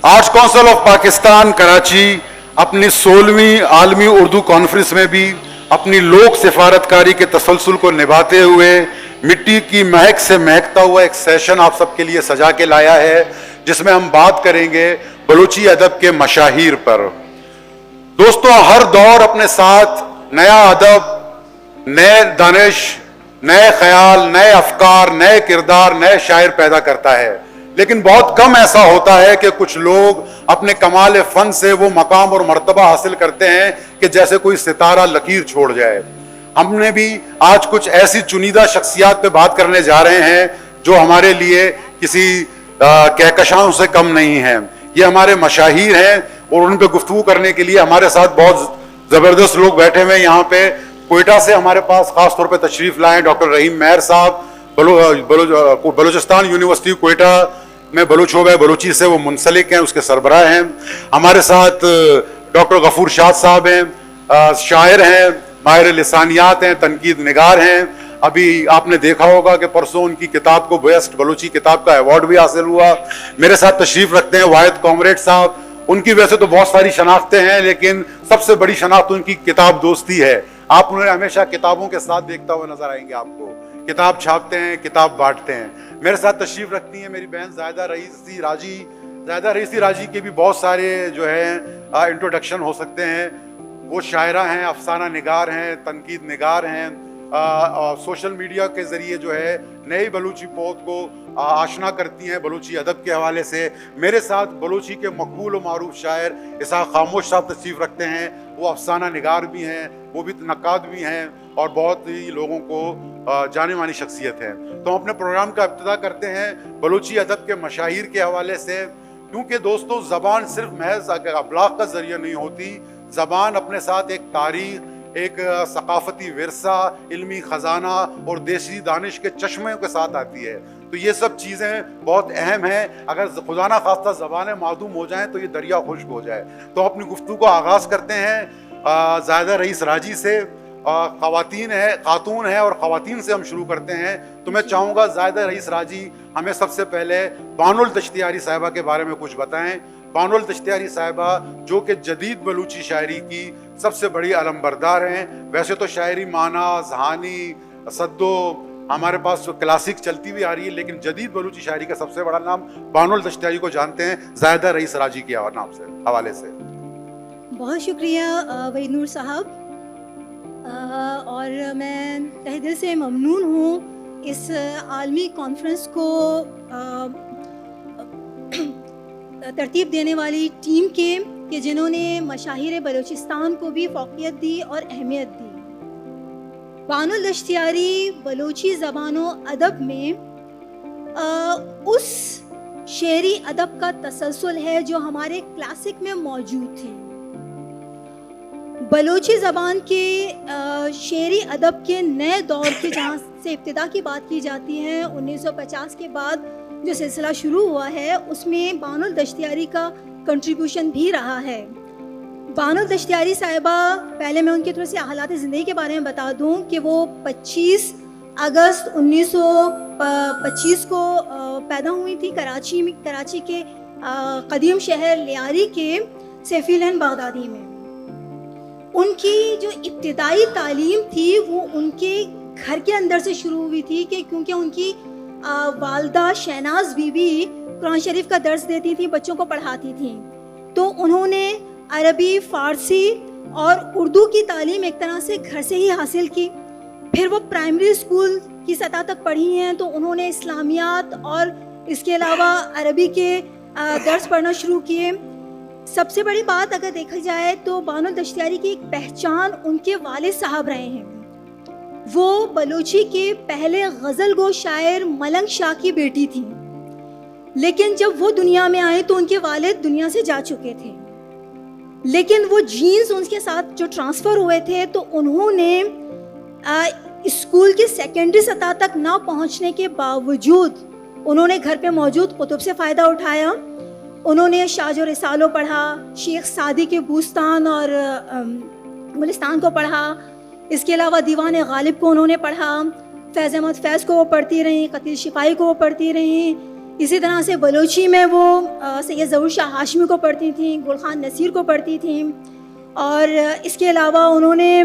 Arts council of Pakistan Karachi اپنی 16ویں عالمی Urdu conference میں بھی اپنی لوک سفارتکاری کے تسلسل کو نبھاتے ہوئے مٹی کی مہک سے مہکتا ہوا ایک سیشن آپ سب کے لیے سجا کے لایا ہے، جس میں ہم بات کریں گے بلوچی ادب کے مشاہیر پر۔ دوستوں، ہر دور اپنے ساتھ نیا ادب، نئے دانش، نئے خیال، نئے افکار، نئے کردار، نئے شاعر پیدا کرتا ہے، لیکن بہت کم ایسا ہوتا ہے کہ کچھ لوگ اپنے کمال فن سے وہ مقام اور مرتبہ حاصل کرتے ہیں کہ جیسے کوئی ستارہ لکیر چھوڑ جائے۔ ہم نے بھی آج کچھ ایسی چنیدہ شخصیات پہ بات کرنے جا رہے ہیں جو ہمارے لیے کسی کہکشاؤں سے کم نہیں ہیں۔ یہ ہمارے مشاہیر ہیں اور ان پہ گفتگو کرنے کے لیے ہمارے ساتھ بہت زبردست لوگ بیٹھے ہوئے ہیں یہاں پہ۔ کوئٹہ سے ہمارے پاس خاص طور پہ تشریف لائے ڈاکٹر رحیم مہر صاحب، بلوچستان یونیورسٹی کوئٹہ میں بلوچ شعبہ بلوچی سے وہ منسلک ہیں، اس کے سربراہ ہیں۔ ہمارے ساتھ ڈاکٹر غفور شاد صاحب ہیں، شاعر ہیں، ماہر لسانیات ہیں، تنقید نگار ہیں۔ ابھی آپ نے دیکھا ہوگا کہ پرسوں ان کی کتاب کو بیسٹ بلوچی کتاب کا ایوارڈ بھی حاصل ہوا۔ میرے ساتھ تشریف رکھتے ہیں واحد کامریڈ صاحب۔ ان کی ویسے تو بہت ساری شناختیں ہیں، لیکن سب سے بڑی شناخت ان کی کتاب دوستی ہے۔ آپ انہیں ہمیشہ کتابوں کے ساتھ دیکھتا ہوا نظر آئیں گے آپ کو۔ کتاب چھاپتے ہیں، کتاب بانٹتے ہیں۔ میرے ساتھ تشریف رکھتی ہیں میری بہن زاہدہ رئیسی راجی۔ زاہدہ رئیسی راجی کے بھی بہت سارے جو ہے انٹروڈکشن ہو سکتے ہیں۔ وہ شاعرہ ہیں، افسانہ نگار ہیں، تنقید نگار ہیں، سوشل میڈیا کے ذریعے جو ہے نئی بلوچی پود کو آشنا کرتی ہیں بلوچی ادب کے حوالے سے۔ میرے ساتھ بلوچی کے مقبول و معروف شاعر اسحاق خاموش صاحب تشریف رکھتے ہیں۔ وہ افسانہ نگار بھی ہیں، وہ بھی نقاد بھی ہیں اور بہت ہی لوگوں کو جانے مانی شخصیت ہے۔ تو ہم اپنے پروگرام کا ابتدا کرتے ہیں بلوچی ادب کے مشاہیر کے حوالے سے، کیونکہ دوستوں زبان صرف محض ابلاغ کا ذریعہ نہیں ہوتی۔ زبان اپنے ساتھ ایک تاریخ، ایک ثقافتی ورثہ، علمی خزانہ اور دیسی دانش کے چشمے کے ساتھ آتی ہے۔ تو یہ سب چیزیں بہت اہم ہیں۔ اگر خدا نہ خواستہ زبانیں معدوم ہو جائیں تو یہ دریا خشک ہو جائے۔ تو اپنی گفتگو کا آغاز کرتے ہیں زاہدہ رئیس راجی سے۔ خاتون ہے اور خواتین سے ہم شروع کرتے ہیں۔ تو میں چاہوں گا زاہدہ رئیس راجی ہمیں سب سے پہلے بانو الدشتیاری صاحبہ کے بارے میں کچھ بتائیں۔ بانو الدشتیاری صاحبہ جو کہ جدید بلوچی شاعری کی سب سے بڑی علم بردار ہیں۔ ویسے تو شاعری مانا، ذہانی، صدو ہمارے پاس کلاسک چلتی ہوئی آ رہی ہے، لیکن جدید بلوچی شاعری کا سب سے بڑا نام بانو الدشتیاری کو جانتے ہیں زاہدہ رئیس راجی کے نام سے حوالے سے۔ بہت شکریہ وحید نور صاحب، اور میں تہ دل سے ممنون ہوں اس عالمی کانفرنس کو ترتیب دینے والی ٹیم کے کہ جنہوں نے مشاہیر بلوچستان کو بھی فوقیت دی اور اہمیت دی۔ بانو الدشتیاری بلوچی زبان و ادب میں اس شعری ادب کا تسلسل ہے جو ہمارے کلاسک میں موجود تھے۔ بلوچی زبان کے شعری ادب کے نئے دور کی جہاں سے ابتدا کی بات کی جاتی ہے، 1950 کے بعد جو سلسلہ شروع ہوا ہے اس میں بانو الدشتیاری کا کنٹریبیوشن بھی رہا ہے۔ بانو الدشتیاری صاحبہ، پہلے میں ان کے تھوڑے سے حالات زندگی کے بارے میں بتا دوں کہ وہ 25 اگست 1925 کو پیدا ہوئی تھی کراچی کے قدیم شہر لیاری کے سیفی لین بغدادی میں۔ ان کی جو ابتدائی تعلیم تھی وہ ان کے گھر کے اندر سے شروع ہوئی تھی، کہ کیونکہ ان کی والدہ شہناز بی بی قرآن شریف کا درس دیتی تھی، بچوں کو پڑھاتی تھیں، تو انہوں نے عربی، فارسی اور اردو کی تعلیم ایک طرح سے گھر سے ہی حاصل کی۔ پھر وہ پرائمری اسکول کی سطح تک پڑھی ہیں، تو انہوں نے اسلامیات اور اس کے علاوہ عربی کے درس پڑھنا شروع کیے۔ سب سے بڑی بات اگر دیکھا جائے تو بانو الدشتیاری کی ایک پہچان ان کے والد صاحب رہے ہیں۔ وہ بلوچی کے پہلے غزل گو شاعر ملنگ شاہ کی بیٹی تھیں، لیکن جب وہ دنیا میں آئے تو ان کے والد دنیا سے جا چکے تھے، لیکن وہ جینز ان کے ساتھ جو ٹرانسفر ہوئے تھے تو انہوں نے اسکول کی سیکنڈری سطح تک نہ پہنچنے کے باوجود انہوں نے گھر پہ موجود کتب سے فائدہ اٹھایا۔ انہوں نے شاج و رسالو پڑھا، شیخ سعدی کے بوستان اور گلستان کو پڑھا، اس کے علاوہ دیوان غالب کو انہوں نے پڑھا، فیض احمد فیض کو وہ پڑھتی رہیں، قتیل شفائی کو وہ پڑھتی رہیں، اسی طرح سے بلوچی میں وہ سید ظہور شاہ ہاشمی کو پڑھتی تھیں, گل خان نصیر کو پڑھتی تھیں, اور اس کے علاوہ انہوں نے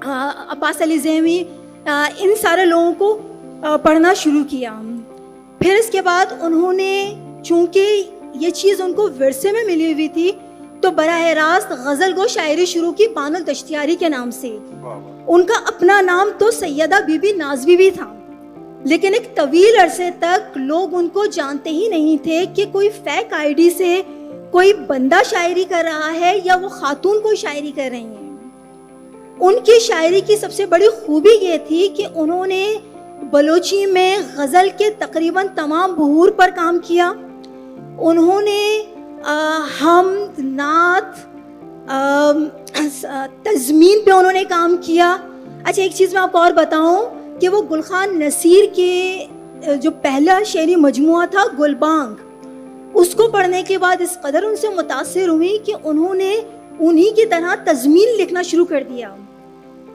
عباس علی ذیمی, ان سارے لوگوں کو پڑھنا شروع کیا. پھر اس کے بعد انہوں نے, چونکہ یہ چیز ان کو ورثے میں ملی ہوئی تھی, تو براہ راست غزل گو شاعری شروع کی بانو الدشتیاری کے نام سے. ان کا اپنا نام تو سیدہ بی بی نازبی بھی تھا, لیکن ایک طویل عرصے تک لوگ ان کو جانتے ہی نہیں تھے کہ کوئی فیک آئی ڈی سے کوئی بندہ شاعری کر رہا ہے یا وہ خاتون کوئی شاعری کر رہی ہیں. ان کی شاعری کی سب سے بڑی خوبی یہ تھی کہ انہوں نے بلوچی میں غزل کے تقریباً تمام بحور پر کام کیا. انہوں نے حمد, نعت, تزمین پہ انہوں نے کام کیا. اچھا ایک چیز میں آپ کو اور بتاؤں کہ وہ گل خان نصیر کے جو پہلا شعری مجموعہ تھا گلبانگ, اس کو پڑھنے کے بعد اس قدر ان سے متاثر ہوئی کہ انہوں نے انہی کی طرح تزمین لکھنا شروع کر دیا.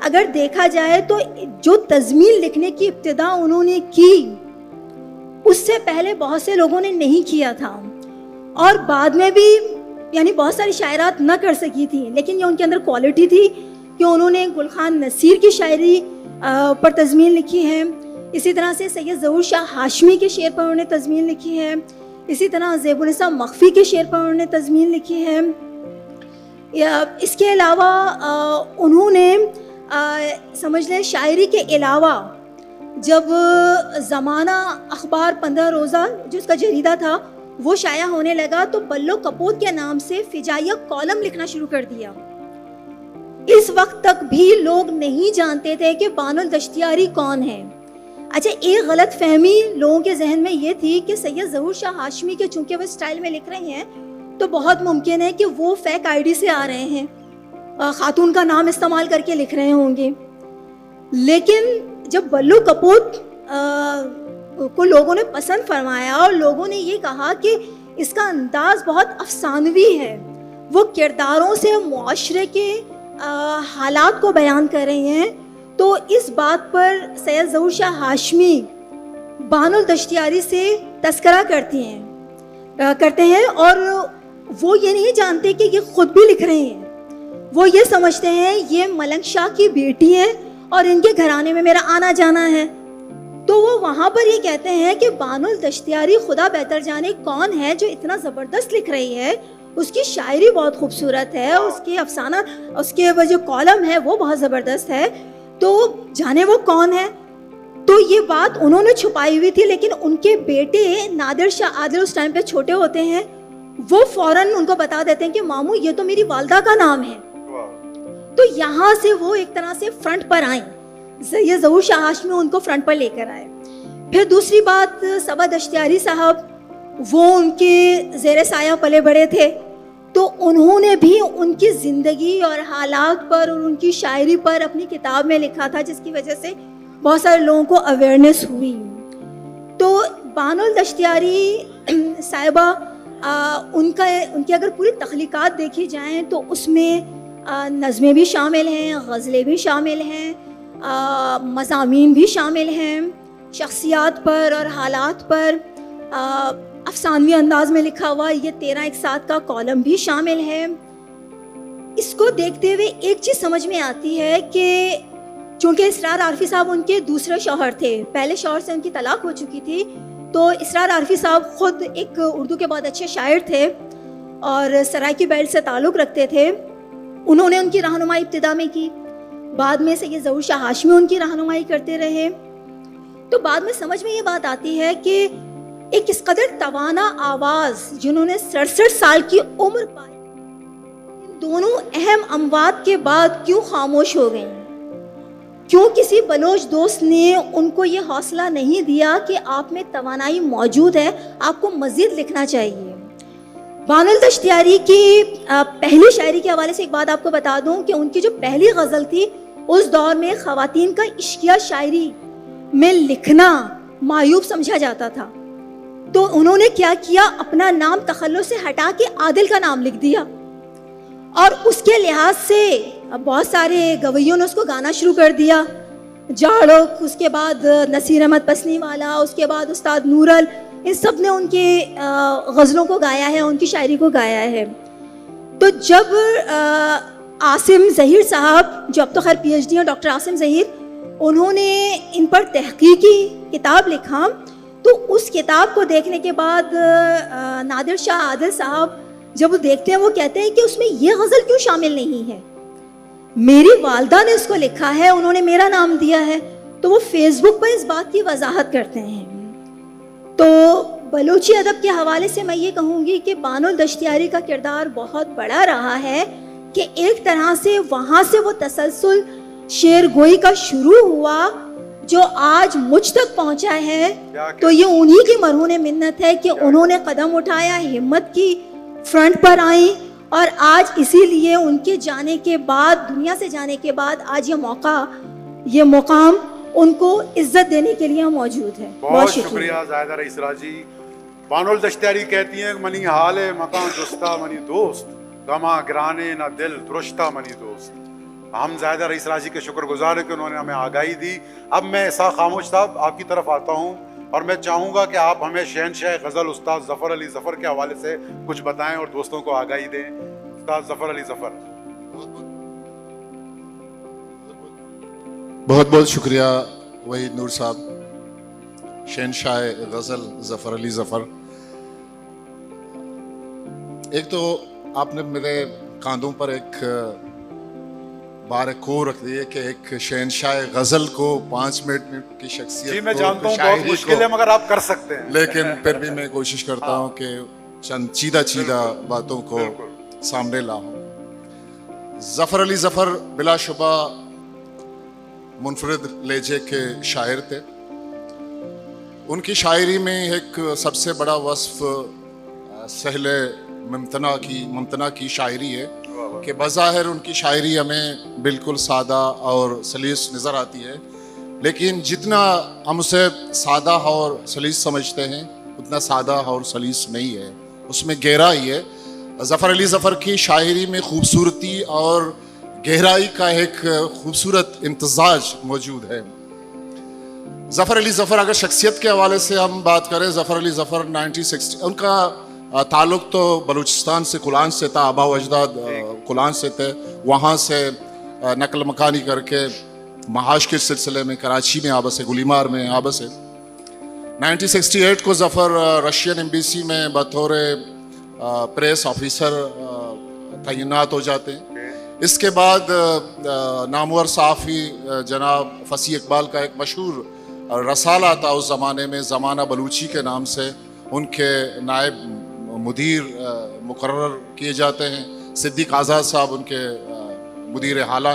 اگر دیکھا جائے تو جو تزمین لکھنے کی ابتدا انہوں نے کی, اس سے پہلے بہت سے لوگوں نے نہیں کیا تھا, اور بعد میں بھی یعنی بہت ساری شاعرات نہ کر سکی تھی, لیکن یہ ان کے اندر کوالٹی تھی کہ انہوں نے گل خان نصیر کی شاعری پر تزمین لکھی ہے. اسی طرح سے سید ظہور شاہ ہاشمی کے شعر پر انہوں نے تزمین لکھی ہے. اسی طرح زیب النساء مخفی کے شعر پر انہوں نے تزمین لکھی ہے. اس کے علاوہ انہوں نے سمجھ لیں شاعری کے علاوہ جب زمانہ اخبار 15 روزہ جو اس کا جریدہ تھا وہ شائع ہونے لگا, تو بلو کپوت کے نام سے فجائیہ کالم لکھنا شروع کر دیا. اس وقت تک بھی لوگ نہیں جانتے تھے کہ بانو الدشتیاری کون ہے. اچھا ایک غلط فہمی لوگوں کے ذہن میں یہ تھی کہ سید ظہور شاہ ہاشمی کے چونکہ وہ اسٹائل میں لکھ رہے ہیں تو بہت ممکن ہے کہ وہ فیک آئی ڈی سے آ رہے ہیں, خاتون کا نام استعمال کر کے لکھ رہے ہوں گے. لیکن جب بلو کپوت کو لوگوں نے پسند فرمایا اور لوگوں نے یہ کہا کہ اس کا انداز بہت افسانوی ہے, وہ کرداروں سے معاشرے کے حالات کو بیان کر رہے ہیں, تو اس بات پر سید ظہور شاہ ہاشمی بانو الدشتیاری سے تذکرہ کرتے ہیں اور وہ یہ نہیں جانتے کہ یہ خود بھی لکھ رہے ہیں. وہ یہ سمجھتے ہیں یہ ملنگ شاہ کی بیٹی ہے اور ان کے گھرانے میں میرا آنا جانا ہے. تو وہ وہاں پر یہ کہتے ہیں کہ بانو الدشتیاری خدا بہتر جانے کون ہے جو اتنا زبردست لکھ رہی ہے, اس کی شاعری بہت خوبصورت ہے, اس کی افسانہ, اس کے جو کالم ہے وہ بہت زبردست ہے, تو جانے وہ کون ہے. تو یہ بات انہوں نے چھپائی ہوئی تھی, لیکن ان کے بیٹے نادر شاہ عادل اس ٹائم پہ چھوٹے ہوتے ہیں, وہ فوراً ان کو بتا دیتے ہیں کہ ماموں یہ تو میری والدہ کا نام ہے. تو یہاں سے وہ ایک طرح سے فرنٹ پر آئیں, سید ظہور شاہ ہاشمی ان کو فرنٹ پر لے کر آئے. پھر دوسری بات, صبا دشتیاری صاحب وہ ان کے زیر سایہ پلے بڑے تھے, تو انہوں نے بھی ان کی زندگی اور حالات پر اور ان کی شاعری پر اپنی کتاب میں لکھا تھا, جس کی وجہ سے بہت سارے لوگوں کو اویئرنیس ہوئی. تو بانو الدشتیاری صاحبہ ان کی اگر پوری تخلیقات دیکھی جائیں تو اس میں نظمیں بھی شامل ہیں, غزلیں بھی شامل ہیں, مضامین بھی شامل ہیں, شخصیات پر اور حالات پر افسانوی انداز میں لکھا ہوا یہ 13 ایک ساتھ کا کالم بھی شامل ہے. اس کو دیکھتے ہوئے ایک چیز سمجھ میں آتی ہے کہ چونکہ اسرار عارفی صاحب ان کے دوسرے شوہر تھے, پہلے شوہر سے ان کی طلاق ہو چکی تھی, تو اسرار عارفی صاحب خود ایک اردو کے بہت اچھے شاعر تھے اور سرائکی بیلٹ سے تعلق رکھتے تھے. انہوں نے ان کی رہنمائی ابتدا میں کی, بعد میں سید ظہور شاہ ہاشمی ان کی رہنمائی کرتے رہے. تو بعد میں سمجھ میں یہ بات آتی ہے کہ ایک اس قدر توانا آواز جنہوں نے 67 سال کی عمر پائی, ان دونوں اہم اموات کے بعد کیوں خاموش ہو گئیں؟ کیوں کسی بلوچ دوست نے ان کو یہ حوصلہ نہیں دیا کہ آپ میں توانائی موجود ہے, آپ کو مزید لکھنا چاہیے؟ بانو الدشتیاری کی پہلی شاعری کے حوالے سے ایک بات آپ کو بتا دوں کہ ان کی جو پہلی غزل تھی اس دور میں خواتین کا عشقیہ شاعری میں لکھنا معیوب سمجھا جاتا تھا. تو انہوں نے کیا کیا, اپنا نام تخلص سے ہٹا کے عادل کا نام لکھ دیا, اور اس کے لحاظ سے بہت سارے گویوں نے اس کو گانا شروع کر دیا. جاڑوک, اس کے بعد نصیر احمد پسنی والا, اس کے بعد استاد نورل, ان سب نے ان کے غزلوں کو گایا ہے, ان کی شاعری کو گایا ہے. تو جب عاصم ظہیر صاحب, جو اب تو خیر پی ایچ ڈی ہیں, ڈاکٹر عاصم ظہیر, انہوں نے ان پر تحقیقی کتاب لکھا, تو اس کتاب کو دیکھنے کے بعد نادر شاہ عادل صاحب جب وہ دیکھتے ہیں, وہ کہتے ہیں کہ اس میں یہ غزل کیوں شامل نہیں ہے, میری والدہ نے اس کو لکھا ہے, انہوں نے میرا نام دیا ہے. تو وہ فیس بک پر اس بات کی وضاحت کرتے ہیں. تو بلوچی ادب کے حوالے سے میں یہ کہوں گی کہ بانو الدشتیاری کا کردار بہت بڑا رہا ہے, کہ ایک طرح سے وہاں سے وہ تسلسل شعر گوئی کا شروع ہوا جو آج مجھ تک پہنچا ہے. تو یہ انہی کی مرہون منت ہے کہ انہوں نے قدم اٹھایا, ہمت کی, فرنٹ پر آئیں, اور آج اسی لیے ان کے جانے کے بعد, دنیا سے جانے کے بعد, آج یہ موقع, یہ مقام ان کو عزت دینے کے لیے موجود ہے. بہت شکریہ زاہدہ رئیس راجی. بانو الدشتیاری کہتی ہیں منی حال مکان جستا منی دوست, غما گرانے نہ دل درشتا منی دوست. ہم زاہدہ رئیس راجی کے شکر گزار ہیں کہ انہوں نے ہمیں آگاہی دی. اب میں اسحاق خاموش صاحب آپ کی طرف آتا ہوں, اور میں چاہوں گا کہ آپ ہمیں شہنشاہ غزل استاد ظفر علی ظفر کے حوالے سے کچھ بتائیں اور دوستوں کو آگاہی دیں. استاد ظفر علی ظفر. بہت بہت شکریہ وحید نور صاحب, شہنشاہ غزل ظفر علی ظفر. ایک تو آپ نے میرے کاندھوں پر ایک بار کو رکھ دی ہے کہ ایک شہنشاہ غزل کو 5 منٹ کی شخصیت, جی میں جانتا ہوں بہت مشکل ہے مگر آپ کر سکتے ہیں, لیکن پھر بھی میں کوشش کرتا ہوں کہ چند چیدہ باتوں کو سامنے لاؤں. ظفر علی ظفر بلا شبہ منفرد لہجے کے شاعر تھے. ان کی شاعری میں ایک سب سے بڑا وصف سہل ممتنع کی شاعری ہے, کہ بظاہر ان کی شاعری ہمیں بالکل سادہ اور سلیس نظر آتی ہے, لیکن جتنا ہم اسے سادہ اور سلیس سمجھتے ہیں اتنا سادہ اور سلیس نہیں ہے, اس میں گہرائی ہے. ظفر علی ظفر کی شاعری میں خوبصورتی اور گہرائی کا ایک خوبصورت امتزاج موجود ہے. ظفر علی ظفر, اگر شخصیت کے حوالے سے ہم بات کریں, ظفر علی ظفر 1960 ان کا تعلق تو بلوچستان سے, کلان سے تھا, آبا و اجداد کلان سے تھے. وہاں سے نقل مکانی کر کے محاش کے سلسلے میں کراچی میں آبس ہے, گلیمار میں آبس ہے. 1968 کو ظفر رشین ایمبیسی میں بطور پریس آفیسر تعینات ہو جاتے ہیں. اس کے بعد نامور صحافی جناب فصیح اقبال کا ایک مشہور رسالہ تھا اس زمانے میں, زمانہ بلوچی کے نام سے, ان کے نائب مدیر مقرر کیے جاتے ہیں. صدیق آزاد صاحب ان کے مدیر حالہ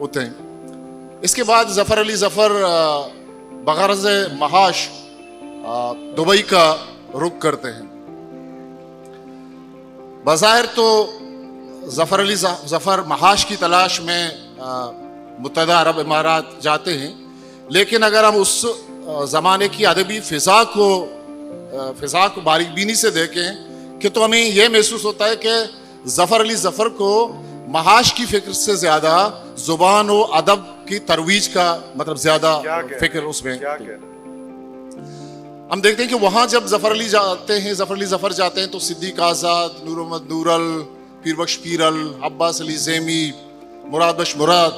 ہوتے ہیں. اس کے بعد ظفر علی ظفر بغرض محاش دبئی کا رخ کرتے ہیں. بظاہر تو ظفر علی ظفر محاش کی تلاش میں متحدہ عرب امارات جاتے ہیں, لیکن اگر ہم اس زمانے کی ادبی فضا کو باریک بینی سے دیکھیں کہ تو ہمیں یہ محسوس ہوتا ہے کہ ظفر علی ظفر کو محاش کی فکر سے زیادہ زبان و ادب کی ترویج کا مطلب زیادہ فکر اس میں. ہم دیکھتے ہیں کہ وہاں جب ظفر علی ظفر جاتے ہیں تو صدیق آزاد, نور محمد نورل, پیر بخش پیرل, عباس علی زیمی, مراد بخش مراد,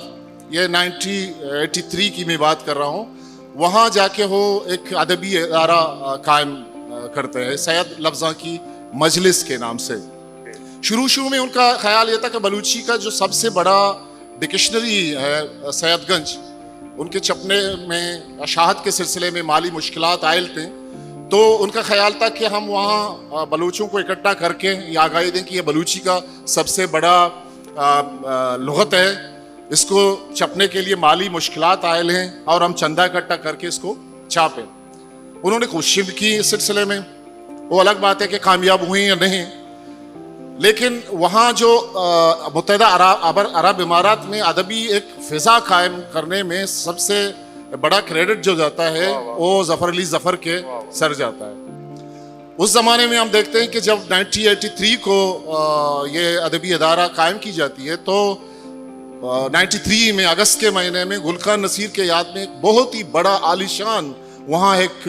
یہ 1983 کی میں بات کر رہا ہوں. وہاں جا کے وہ ایک ادبی ادارہ قائم کرتے ہیں سید لفظاں کی مجلس کے نام سے. شروع میں ان کا خیال یہ تھا کہ بلوچی کا جو سب سے بڑا ڈکشنری ہے سید گنج, ان کے چھپنے میں اشاعت کے سلسلے میں مالی مشکلات عائل تھے, تو ان کا خیال تھا کہ ہم وہاں بلوچوں کو اکٹھا کر کے یہ آگاہی دیں کہ یہ بلوچی کا سب سے بڑا لغت ہے, اس کو چھپنے کے لیے مالی مشکلات عائل ہیں اور ہم چندہ اکٹھا کر کے اس کو چھاپیں. انہوں نے کوشش کی اس سلسلے میں, وہ الگ بات ہے کہ کامیاب ہوئی یا نہیں, لیکن وہاں جو متحدہ عرب امارات میں ادبی ایک فضا قائم کرنے میں سب سے بڑا کریڈٹ جو جاتا ہے وہ ظفر علی ظفر کے سر جاتا ہے. اس زمانے میں ہم دیکھتے ہیں کہ جب 1983 کو یہ ادبی ادارہ قائم کی جاتی ہے تو 93 میں اگست کے مہینے میں گلخان نصیر کے یاد میں ایک بہت ہی بڑا عالیشان وہاں ایک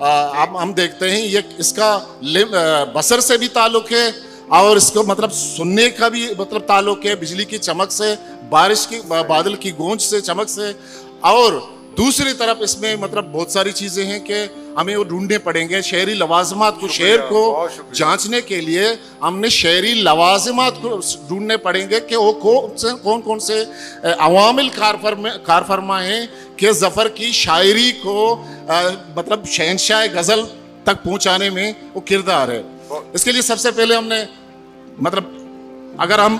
ہم دیکھتے ہیں یہ اس کا بصر سے بھی تعلق ہے اور اس کو مطلب سننے کا بھی مطلب تعلق ہے، بجلی کی چمک سے، بارش کی بادل کی گونج سے، چمک سے، اور دوسری طرف اس میں مطلب بہت ساری چیزیں ہیں کہ ہمیں وہ ڈھونڈنے پڑیں گے شعری لوازمات کو. شعر کو جانچنے کے لیے ہم نے شعری لوازمات کو ڈھونڈنے پڑیں گے کہ وہ کون کون سے عوامل کار فرما ہیں کہ ظفر کی شاعری کو مطلب شہنشاہ غزل تک پہنچانے میں وہ کردار ہے. اس کے لیے سب سے پہلے ہم نے مطلب اگر ہم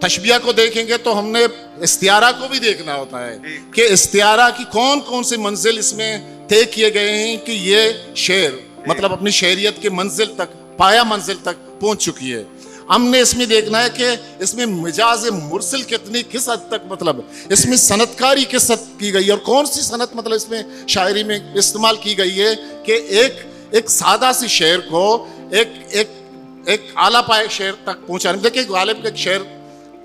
تشبیہ کو دیکھیں گے تو ہم نے استعارہ کو بھی دیکھنا ہوتا ہے کہ استعارہ کی کون کون سے منزل اس میں طے کیے گئے ہیں کہ یہ شعر مطلب اپنی شعریت کے منزل تک، پایا منزل تک پہنچ چکی ہے. ہم نے اس میں دیکھنا ہے کہ اس میں مجاز مرسل کس حد تک مطلب اس میں صنعت کاری کس حد کی گئی ہے اور کون سی صنعت مطلب اس میں شاعری میں استعمال کی گئی ہے کہ ایک سادہ سی شعر کو ایک اعلیٰ پائے شعر تک پہنچانے. دیکھیں غالب کا ایک شعر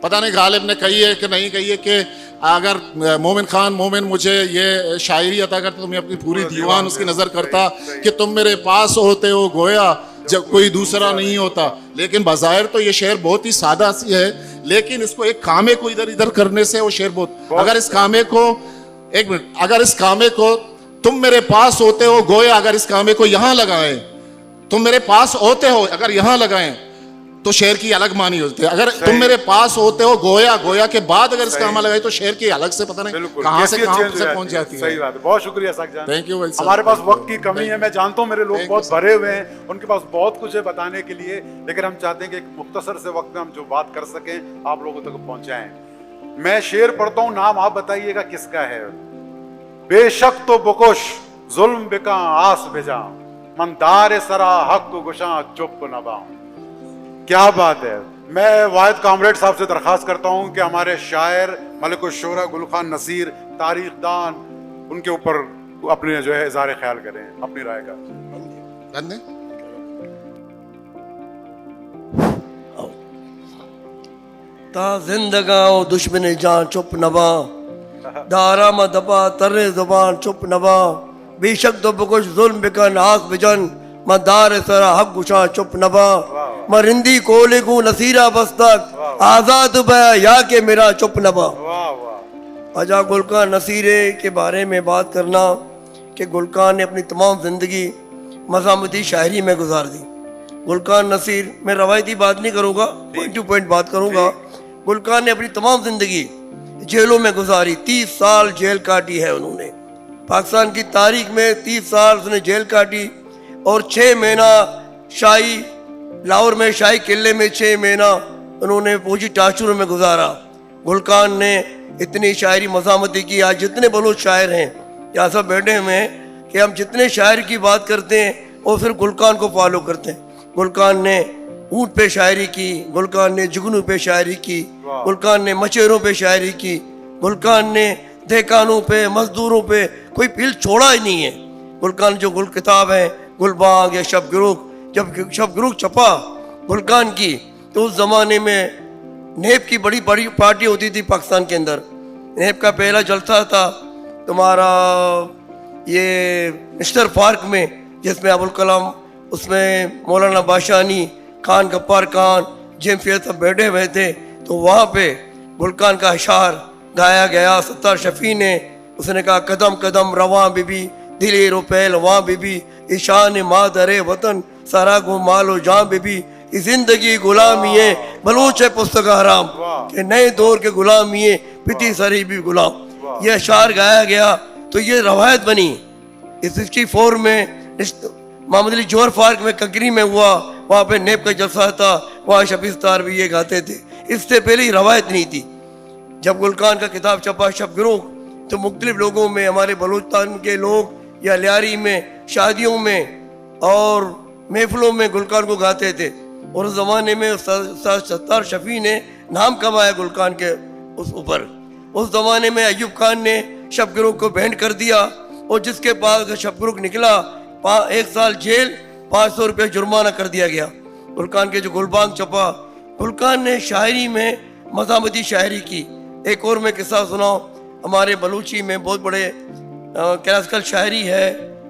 پتہ نہیں غالب نے کہی ہے کہ نہیں کہی ہے کہ اگر مومن مجھے یہ شاعری عطا کرتا تو میں اپنی پوری دیوان اس کی نظر کرتا کہ تم میرے پاس ہوتے ہو گویا جب کوئی دوسرا نہیں ہوتا. لیکن بظاہر تو یہ شعر بہت ہی سادہ سی ہے، لیکن اس کو ایک کامے کو ادھر ادھر کرنے سے وہ شعر بہت اگر اس کامے کو ایک منٹ اگر اس کامے کو تم میرے پاس ہوتے ہو گویا اگر اس کامے کو یہاں لگائیں، تم میرے پاس ہوتے ہو اگر یہاں لگائیں تو شعر کی الگ معنی ہوتی ہے. اگر تم میرے پاس ہوتے ہو گویا کے بعد اگر اس کامہ لگائی تو شعر کی الگ سے پتہ نہیں کہاں سے پہنچ جاتی ہے. صحیح بات ہے. بہت شکریہ ساق جان. Thank you. ہمارے پاس وقت کی کمی ہے، میں جانتا ہوں میرے لوگ بہت بھرے ہوئے ہیں، ان کے پاس بہت کچھ ہے بتانے کے لیے، لیکن ہم چاہتے ہیں کہ ایک مختصر سے وقت میں ہم جو بات کر سکیں آپ لوگوں تک پہنچائیں. میں شعر پڑھتا ہوں، نام آپ بتائیے گا کس کا ہے. بے شک تو بکش ظلم بکا آس بجا من دار سرا حق گشاں چپ نبا. کیا بات ہے. میں واحد کامریڈ صاحب سے درخواست کرتا ہوں کہ ہمارے شاعر ملک الشعراء گل خان نصیر تاریخ دان ان کے اوپر اپنے جو ہے اظہار خیال کریں، اپنی رائے کا. تا زندگاں دشمن جان چپ نبا دارا ما دبا تر زبان چپ نبا بے شک تو بکش ظلم بکن آس بجن مدار سرا حق گشاں چپ نبا مرندی کولے کو نصیرہ بستک آزاد بیا یا کہ میرا چپ نبا. خواجہ گلکان نصیرے کے بارے میں بات کرنا کہ گلکان نے اپنی تمام زندگی مزاحمتی شاعری میں گزار دی. گلکان نصیر میں روایتی بات نہیں کروں گا، پوائنٹ ٹو پوائنٹ بات کروں گا. گلکان نے اپنی تمام زندگی جیلوں میں گزاری، 30 سال جیل کاٹی ہے انہوں نے. پاکستان کی تاریخ میں 30 سال اس نے جیل کاٹی اور 6 مہینہ شاہی لاہور میں شاہی قلعے میں 6 مہینہ انہوں نے فوجی ٹارچر میں گزارا. گلکان نے اتنی شاعری مزاحمتی کی. آج جتنے بلوچ شاعر ہیں یہاں سب بیٹھے ہوئے ہیں کہ ہم جتنے شاعر کی بات کرتے ہیں وہ پھر گلکان کو فالو کرتے ہیں. گلکان نے اونٹ پہ شاعری کی، گلکان نے جگنو پہ شاعری کی، گلکان نے مچیروں پہ شاعری کی، گلکان نے دہقانوں پہ مزدوروں پہ کوئی پھیل چھوڑا ہی نہیں ہے. گلکان جو گل کتاب ہے گل بانگ یا شب گروک، جب شب گروک چھپا گلکان کی تو اس زمانے میں نیب کی بڑی پارٹی ہوتی تھی پاکستان کے اندر. نیب کا پہلا جلسہ تھا تمہارا یہ مسٹر پارک میں، جس میں ابوالکلام، اس میں مولانا باشانی، خان غفار خان، جیم فیض سب بیٹھے ہوئے تھے. تو وہاں پہ گلکان کا اشعار گایا گیا. ستار شفیع نے اس نے کہا قدم قدم رواں بی بی دلی روپیل واں بی بی ایشان مادر وطن سارا گو مال و جاں بی بی زندگی غلامی ہے بلوچ ہے پستگا حرام کہ نئے دور کے غلامی ہے پتی سری بھی غلام. یہ اشعار گایا گیا تو یہ روایت بنی. 64 میں محمد علی جوہر پارک میں کنکری میں ہوا، وہاں پہ نیب کا جلسہ تھا، وہاں شفیع ستار بھی یہ گاتے تھے. اس سے پہلے ہی روایت نہیں تھی. جب گلکان کا کتاب چھپا شب گروہ تو مختلف لوگوں میں ہمارے بلوچستان کے لوگ یا لیاری میں شادیوں میں اور محفلوں میں گلکان کو گاتے تھے. اور اس زمانے میں استاد ستار شفیع نے نام کمایا گلکان کے اس اوپر. اس زمانے میں ایوب خان نے شب گروہ کو بینڈ کر دیا اور جس کے پاس شب گروہ نکلا 1 سال جیل، 500 روپے جرمانہ کر دیا گیا. گلکان کے جو گلبانگ چھپا، گلکان نے شاعری میں مزاحمتی شاعری کی. ایک اور میں قصہ سناؤں، ہمارے بلوچی میں بہت بڑے کلاسیکل شاعری ہے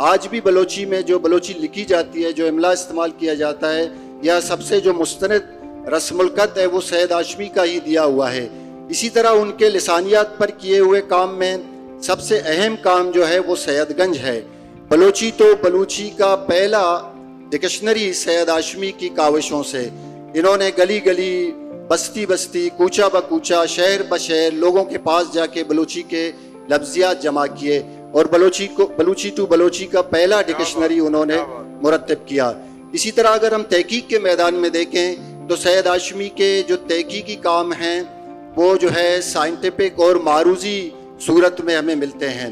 آج بھی بلوچی میں جو بلوچی لکھی جاتی ہے, جو املا استعمال کیا جاتا ہے, یا سب سے جو مستند رسم الخط ہے وہ سید ہاشمی کا ہی دیا ہوا ہے. اسی طرح ان کے لسانیات پر کیے ہوئے کام میں سب سے اہم کام جو ہے وہ سید گنج ہے. بلوچی تو بلوچی کا پہلا ڈکشنری سید ہاشمی کی کاوشوں سے, انہوں نے گلی گلی, بستی بستی, کوچہ بکوچہ, شہر بشہر لوگوں کے پاس جا کے بلوچی کے لفظیات جمع کیے, اور بلوچی ٹو بلوچی کا پہلا ڈکشنری انہوں نے مرتب کیا. اسی طرح اگر ہم تحقیق کے میدان میں دیکھیں تو سید ہاشمی کے جو تحقیقی کام ہیں وہ جو ہے سائنٹیفک اور معروضی صورت میں ہمیں ملتے ہیں.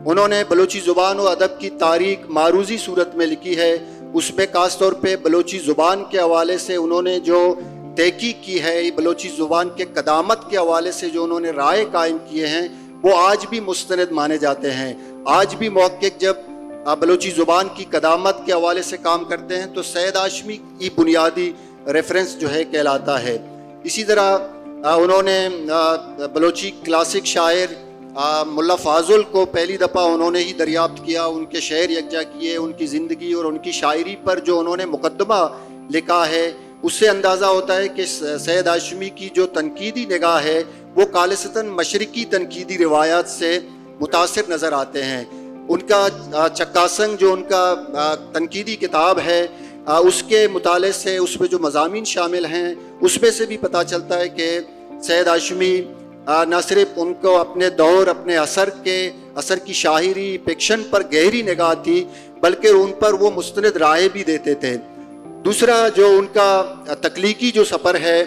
انہوں نے بلوچی زبان و ادب کی تاریخ معروضی صورت میں لکھی ہے. اس میں خاص طور پہ بلوچی زبان کے حوالے سے انہوں نے جو تحقیق کی ہے, بلوچی زبان کے قدامت کے حوالے سے جو انہوں نے رائے قائم کیے ہیں وہ آج بھی مستند مانے جاتے ہیں. آج بھی محقق جب بلوچی زبان کی قدامت کے حوالے سے کام کرتے ہیں تو سید ہاشمی کی بنیادی ریفرنس جو ہے کہلاتا ہے. اسی طرح انہوں نے بلوچی کلاسک شاعر ملا فاضل کو پہلی دفعہ انہوں نے ہی دریافت کیا, ان کے شعر یکجا کیے, ان کی زندگی اور ان کی شاعری پر جو انہوں نے مقدمہ لکھا ہے اس سے اندازہ ہوتا ہے کہ سید ہاشمی کی جو تنقیدی نگاہ ہے وہ خالصتاً مشرقی تنقیدی روایات سے متاثر نظر آتے ہیں. ان کا چکاسنگ جو ان کا تنقیدی کتاب ہے اس کے مطالعے سے اس میں جو مضامین شامل ہیں اس میں سے بھی پتہ چلتا ہے کہ سید ہاشمی نہ صرف ان کو اپنے دور, اپنے اثر کی شاعری فکشن پر گہری نگاہ تھی بلکہ ان پر وہ مستند رائے بھی دیتے تھے. دوسرا جو ان کا تخلیقی جو سفر ہے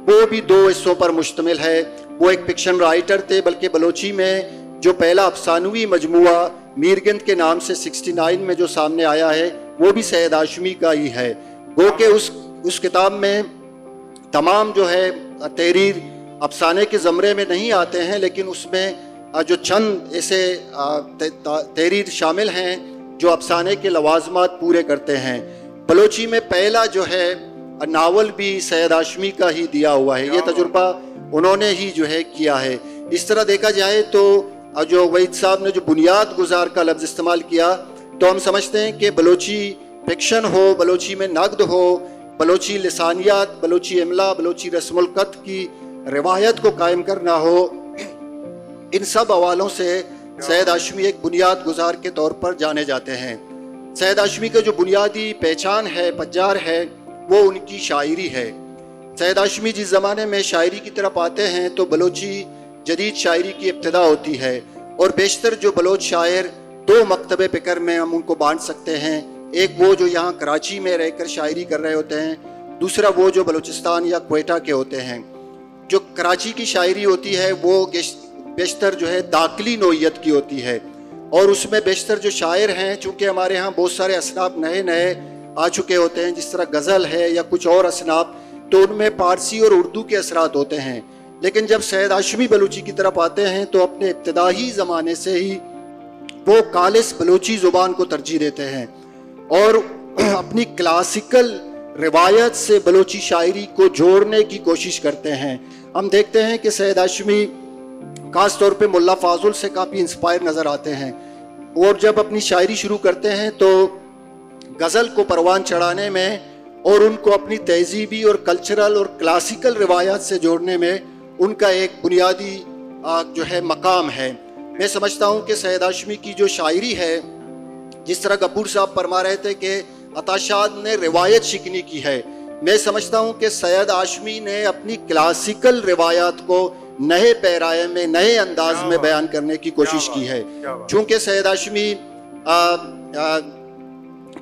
وہ بھی 2 حصوں پر مشتمل ہے. وہ ایک فکشن رائٹر تھے, بلکہ بلوچی میں جو پہلا افسانوی مجموعہ میرگند کے نام سے 69 میں جو سامنے آیا ہے وہ بھی سید ہاشمی کا ہی ہے. گو کہ اس کتاب میں تمام جو ہے تحریر افسانے کے زمرے میں نہیں آتے ہیں, لیکن اس میں جو چند ایسے تحریر شامل ہیں جو افسانے کے لوازمات پورے کرتے ہیں. بلوچی میں پہلا جو ہے ناول بھی سید ہاشمی کا ہی دیا ہوا ہے. یہ تجربہ انہوں نے ہی جو ہے کیا ہے. اس طرح دیکھا جائے تو جو وحید صاحب نے جو بنیاد گزار کا لفظ استعمال کیا تو ہم سمجھتے ہیں کہ بلوچی فکشن ہو, بلوچی میں نقد ہو, بلوچی لسانیات, بلوچی املا, بلوچی رسم الخط کی روایت کو قائم کرنا ہو, ان سب حوالوں سے سید ہاشمی ایک بنیاد گزار کے طور پر جانے جاتے ہیں. سید ہاشمی کا جو بنیادی پہچان ہے, پجار ہے, وہ ان کی شاعری ہے. سید ہاشمی جس زمانے میں شاعری کی طرف آتے ہیں تو بلوچی جدید شاعری کی ابتدا ہوتی ہے, اور بیشتر جو بلوچ شاعر 2 مکتبے فکر میں ہم ان کو بانٹ سکتے ہیں. ایک وہ جو یہاں کراچی میں رہ کر شاعری کر رہے ہوتے ہیں, دوسرا وہ جو بلوچستان یا کوئٹہ کے ہوتے ہیں. جو کراچی کی شاعری ہوتی ہے وہ بیشتر جو ہے داخلی نوعیت کی ہوتی ہے, اور اس میں بیشتر جو شاعر ہیں, چونکہ ہمارے ہاں بہت سارے اصناف نئے آ چکے ہوتے ہیں, جس طرح غزل ہے یا کچھ اور اصناف, تو ان میں فارسی اور اردو کے اثرات ہوتے ہیں. لیکن جب سید ہاشمی بلوچی کی طرف آتے ہیں تو اپنے ابتدائی زمانے سے ہی وہ خالص بلوچی زبان کو ترجیح دیتے ہیں اور اپنی کلاسیکل روایت سے بلوچی شاعری کو جوڑنے کی کوشش کرتے ہیں. ہم دیکھتے ہیں کہ سید ہاشمی خاص طور پہ ملا فاضل سے کافی انسپائر نظر آتے ہیں, اور جب اپنی شاعری شروع کرتے ہیں تو غزل کو پروان چڑھانے میں اور ان کو اپنی تہذیبی اور کلچرل اور کلاسیکل روایات سے جوڑنے میں ان کا ایک بنیادی جو ہے مقام ہے. میں سمجھتا ہوں کہ سید ہاشمی کی جو شاعری ہے, جس طرح غفور صاحب فرما رہے تھے کہ عطا شاد نے روایت شکنی کی ہے, میں سمجھتا ہوں کہ سید ہاشمی نے اپنی کلاسیکل روایات کو نئے پیرائے میں, نئے انداز میں بیان کرنے کی کوشش کی ہے. چونکہ سید ہاشمی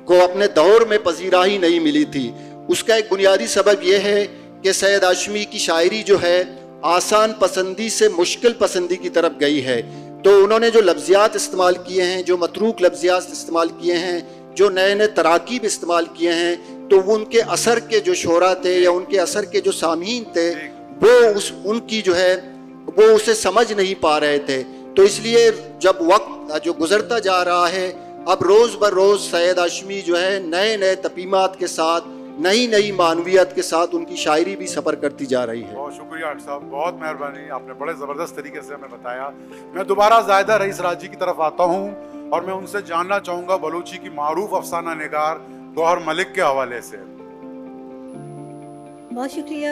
کو اپنے دور میں پذیرائی نہیں ملی تھی. اس کا ایک بنیادی سبب یہ ہے کہ سید ہاشمی کی شاعری جو ہے آسان پسندی سے مشکل پسندی کی طرف گئی ہے. تو انہوں نے جو لفظیات استعمال کیے ہیں, جو متروک لفظیات استعمال کیے ہیں, جو نئے تراکیب استعمال کیے ہیں, تو وہ ان کے اثر کے جو شعراء تھے یا ان کے اثر کے جو سامعین تھے وہ ان کی جو ہے وہ اسے سمجھ نہیں پا رہے تھے. تو اس لیے جب وقت جو گزرتا جا رہا ہے, اب روز بر روز سید ہاشمی جو ہے نئے تپیمات کے ساتھ, نئی معنویت کے ساتھ ان کی شاعری بھی سفر کرتی جا رہی ہے. بہت شکریہ ڈاکٹر صاحب, بہت مہربانی, آپ نے بڑے زبردست طریقے سے ہمیں بتایا. میں دوبارہ زاہدہ رئیس راجی کی طرف آتا ہوں. اور میں ان سے جاننا چاہوں گا بلوچی کی معروف افسانہ نگار گوہر ملک کے حوالے سے. بہت شکریہ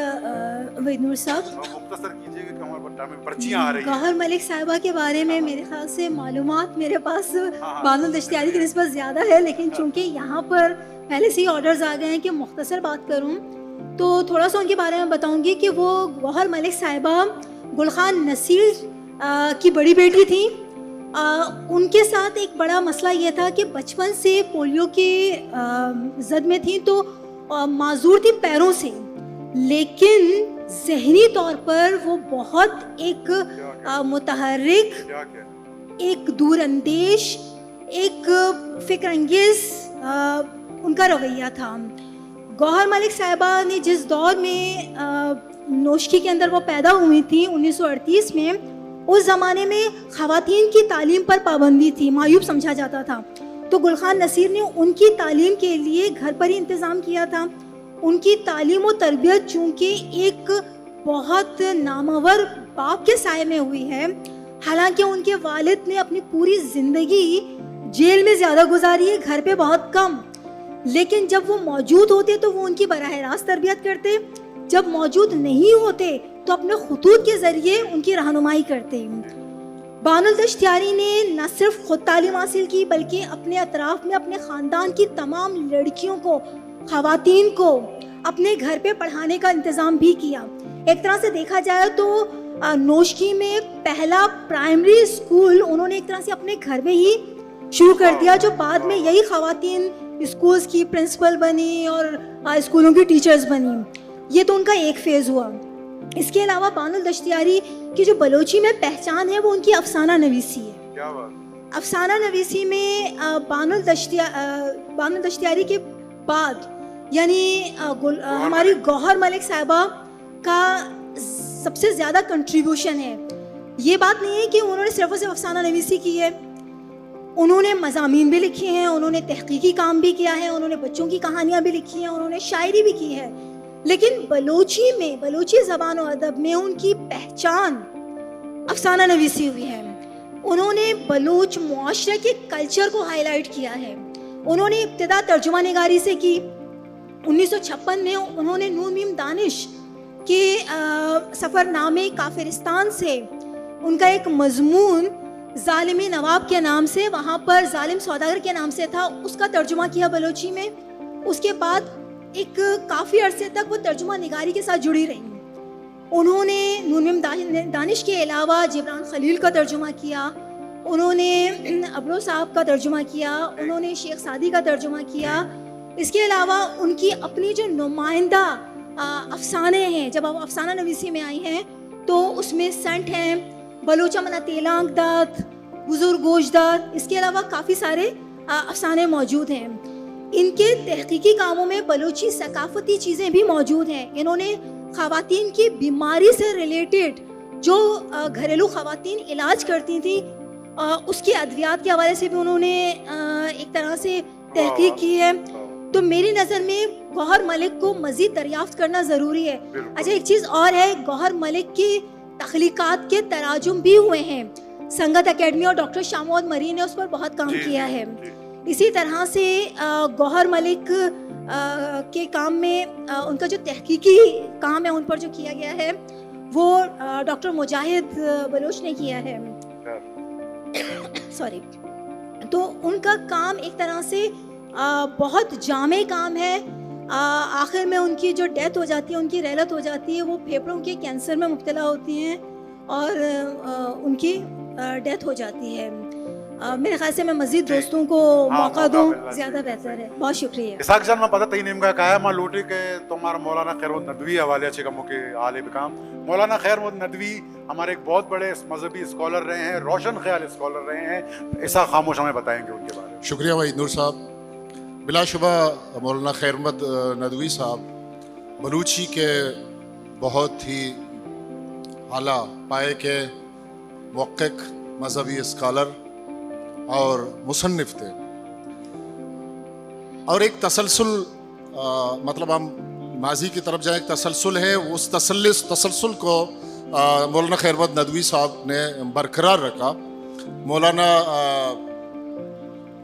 وحید نور صاحب. مختصر کیجیے کہ ہمارے ٹائم میں پرچیاں آ رہی ہیں. گوہر ملک صاحبہ کے بارے میں میرے خیال سے معلومات میرے پاس بانو الدشتیاری کی نسبت زیادہ ہے، لیکن چونکہ یہاں پر پہلے سے ہی آرڈرز آ گئے ہیں کہ مختصر بات کروں تو تھوڑا سا ان کے بارے میں بتاؤں گی کہ وہ گوہر ملک صاحبہ گل خان نصیر کی بڑی بیٹی تھیں. ان کے ساتھ ایک بڑا مسئلہ یہ تھا کہ بچپن سے پولیو کے زد میں تھیں تو معذور تھی پیروں سے، لیکن ذہنی طور پر وہ بہت ایک متحرک، ایک دور اندیش، ایک فکر انگیز ان کا رویہ تھا. گوہر ملک صاحبہ نے جس دور میں نوشکی کے اندر وہ پیدا ہوئی تھیں 1938 میں، اس زمانے میں خواتین کی تعلیم پر پابندی تھی، معیوب سمجھا جاتا تھا. تو گل خان نصیر نے ان کی تعلیم کے لیے گھر پر ہی انتظام کیا تھا. ان کی تعلیم و تربیت چونکہ ایک بہت نامور باپ کے سائے میں ہوئی ہے، حالانکہ ان کے والد نے اپنی پوری زندگی جیل میں زیادہ گزاری ہے، گھر پہ بہت کم، لیکن جب وہ موجود ہوتے تو وہ ان کی براہ راست تربیت کرتے، جب موجود نہیں ہوتے تو اپنے خطوط کے ذریعے ان کی رہنمائی کرتے. بانو الدشتیاری نے نہ صرف خود تعلیم حاصل کی بلکہ اپنے اطراف میں اپنے خاندان کی تمام لڑکیوں کو، خواتین کو اپنے گھر پہ پڑھانے کا انتظام بھی کیا. ایک طرح سے دیکھا جائے تو نوشکی میں پہلا پرائمری اسکول انہوں نے ایک طرح سے اپنے گھر میں ہی شروع کر دیا، جو بعد میں یہی خواتین اسکولز کی پرنسپل بنی اور اسکولوں کی ٹیچرز بنی. یہ تو ان کا ایک فیز ہوا. اس کے علاوہ بانو الدشتیاری کی جو بلوچی میں پہچان ہے وہ ان کی افسانہ نویسی ہے. کیا بات؟ افسانہ نویسی میں بانو الدشتیاری کے بعد یعنی ہماری گوہر ملک صاحبہ کا سب سے زیادہ کنٹریبیوشن ہے. یہ بات نہیں ہے کہ انہوں نے صرف اور صرف افسانہ نویسی کی ہے، انہوں نے مضامین بھی لکھے ہیں، انہوں نے تحقیقی کام بھی کیا ہے، انہوں نے بچوں کی کہانیاں بھی لکھی ہیں، انہوں نے شاعری بھی کی ہے. لیکن بلوچی زبان و ادب میں ان کی پہچان افسانہ نویسی ہوئی ہے. انہوں نے بلوچ معاشرے کے کلچر کو ہائی لائٹ کیا ہے. انہوں نے ابتدا ترجمہ نگاری سے کی. 1956 میں انہوں نے نون میم دانش کے سفر نامے کافرستان سے ان کا ایک مضمون ظالمی نواب کے نام سے، وہاں پر ظالم سوداگر کے نام سے تھا، اس کا ترجمہ کیا بلوچی میں. اس کے بعد ایک کافی عرصے تک وہ ترجمہ نگاری کے ساتھ جڑی رہی. انہوں نے نون میم دانش کے علاوہ جبران خلیل کا ترجمہ کیا، انہوں نے ابرو صاحب کا ترجمہ کیا، انہوں نے شیخ سعدی کا ترجمہ کیا. اس کے علاوہ ان کی اپنی جو نمائندہ افسانے ہیں، جب آپ افسانہ نویسی میں آئی ہیں تو اس میں سنٹ ہیں، بلوچہ منا تیلانگ دات، بزرگ گوش دات، اس کے علاوہ کافی سارے افسانے موجود ہیں. ان کے تحقیقی کاموں میں بلوچی ثقافتی چیزیں بھی موجود ہیں. انہوں نے خواتین کی بیماری سے ریلیٹڈ جو گھریلو خواتین علاج کرتی تھیں اس کی ادویات کے حوالے سے بھی انہوں نے ایک طرح سے تحقیق کی ہے. تو میری نظر میں گوہر ملک کو مزید دریافت کرنا ضروری ہے. اچھا ایک چیز اور ہے، گوہر ملک کی تخلیقات کے تراجم بھی ہوئے ہیں. سنگت اکیڈمی اور ڈاکٹر شاہ محمد مری نے اس پر بہت کام کیا ہے. اسی طرح سے گوہر ملک کے کام میں ان کا جو تحقیقی کام ہے ان پر جو کیا گیا ہے وہ ڈاکٹر مجاہد بلوچ نے کیا ہے. سوری. تو ان کا کام ایک طرح سے بہت جامع کام ہے. آخر میں ان کی جو ڈیتھ ہو جاتی ہے، ان کی رحلت ہو جاتی ہے، وہ پھیپھڑوں کے کینسر میں مبتلا ہوتی ہیں اور ان کی ڈیتھ ہو جاتی ہے. میرے خیال سے میں مزید دوستوں کو موقع دوں زیادہ بہتر ہے. بہت شکریہ. اسحاق جان میں پتہ تھی نیم کا کہا ماں لوٹی کے تمہارا مولانا خیر محمد ندوی حوالے اچھے کموں کے عالم کام. مولانا خیر محمد ندوی ہمارے ایک بہت بڑے مذہبی اسکالر رہے ہیں، روشن خیال اسکالر رہے ہیں. اسحاق خاموش ہمیں بتائیں گے ان کے بارے میں. شکریہ وحید نور صاحب. بلا شبہ مولانا خیر محمد ندوی صاحب بلوچی کے بہت ہی اعلیٰ پائے کے محقق، مذہبی اسکالر اور مصنف تھے. اور ایک تسلسل، مطلب ہم ماضی کی طرف جائیں، ایک تسلسل ہے، اس تسلسل کو مولانا خیر محمد ندوی صاحب نے برقرار رکھا. مولانا